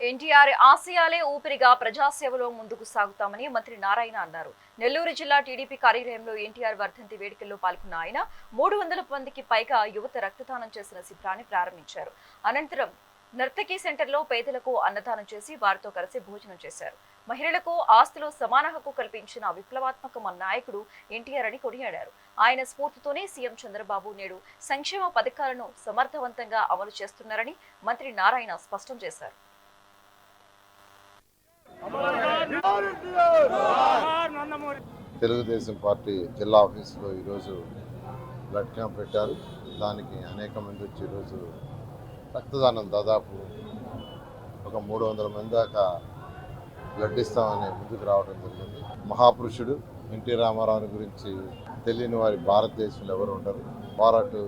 ఎన్టీఆర్ ఆశయాలే ఊపిరిగా ప్రజాసేవలో ముందుకు సాగుతామని మంత్రి నారాయణ అన్నారు. నెల్లూరు జిల్లా టీడీపీ కార్యాలయంలో ఎన్టీఆర్ వర్ధంతి వేడుకల్లో పాల్గొన్న ఆయన 300 మందికి పైగా యువత రక్తదానం చేసిన శిబిరాన్ని ప్రారంభించారు. అనంతరం నర్తకీ సెంటర్లో పేదలకు అన్నదానం చేసి వారితో కలిసి భోజనం చేశారు. మహిళలకు ఆస్తిలో సమాన హక్కు కల్పించిన విప్లవాత్మక నాయకుడు ఎన్టీఆర్ అని కొనియాడారు. ఆయన స్ఫూర్తితోనే సీఎం చంద్రబాబు నేడు సంక్షేమ పథకాలను సమర్థవంతంగా అమలు చేస్తున్నారని మంత్రి నారాయణ స్పష్టం చేశారు. తెలుగుదేశం పార్టీ జిల్లా ఆఫీసులో ఈరోజు బ్లడ్ క్యాంప్ పెట్టారు. దానికి అనేక మంది వచ్చి ఈరోజు రక్తదానం దాదాపు ఒక 300 మంది దాకా బ్లడ్ ఇస్తామని ముందుకు రావడం జరిగింది. మహాపురుషుడు ఎన్టీ రామారావు గురించి తెలియని వారి భారతదేశంలో ఎవరు ఉండరు. వారు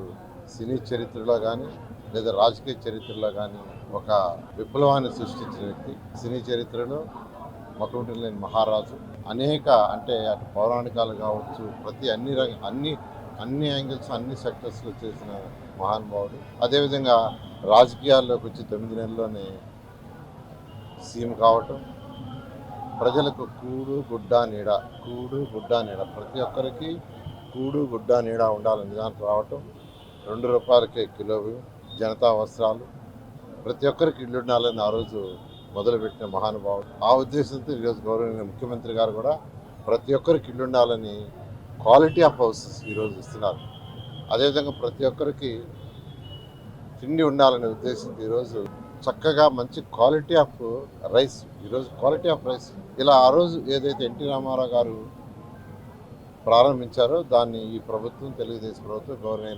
సినీ చరిత్రలో కానీ లేదా రాజకీయ చరిత్రలో కానీ ఒక విప్లవాన్ని సృష్టించిన వ్యక్తి. సినీ చరిత్రలో మకుటం లేని మహారాజు. అనేక అంటే అటు పౌరాణికాలు కావచ్చు, ప్రతి అన్ని యాంగిల్స్ అన్ని సెక్టర్స్లో చేసిన మహానుభావుడు. అదేవిధంగా రాజకీయాల్లోకి వచ్చి 9 నెలల్లోనే సీఎం కావటం, ప్రజలకు కూడు గుడ్డ నీడ ప్రతి ఒక్కరికి కూడు గుడ్డ నీడ ఉండాలని దానికి రావటం, ₹2 కిలో జనతా వస్త్రాలు, ప్రతి ఒక్కరికి ఇల్లు ఉండాలని ఆ రోజు మొదలుపెట్టిన మహానుభావుడు. ఆ ఉద్దేశంతో ఈరోజు గౌరవనీయ ముఖ్యమంత్రి గారు కూడా ప్రతి ఒక్కరికి ఇల్లు ఉండాలని క్వాలిటీ ఆఫ్ హౌసెస్ ఈరోజు ఇస్తున్నారు. అదేవిధంగా ప్రతి ఒక్కరికి తిండి ఉండాలనే ఉద్దేశంతో ఈరోజు చక్కగా మంచి క్వాలిటీ ఆఫ్ రైస్, ఈరోజు క్వాలిటీ ఆఫ్ రైస్ ఇలా ఆ రోజు ఏదైతే ఎన్టీ రామారావు గారు ప్రారంభించారో దాన్ని ఈ ప్రభుత్వం, తెలుగుదేశం ప్రభుత్వం గౌరవనీయ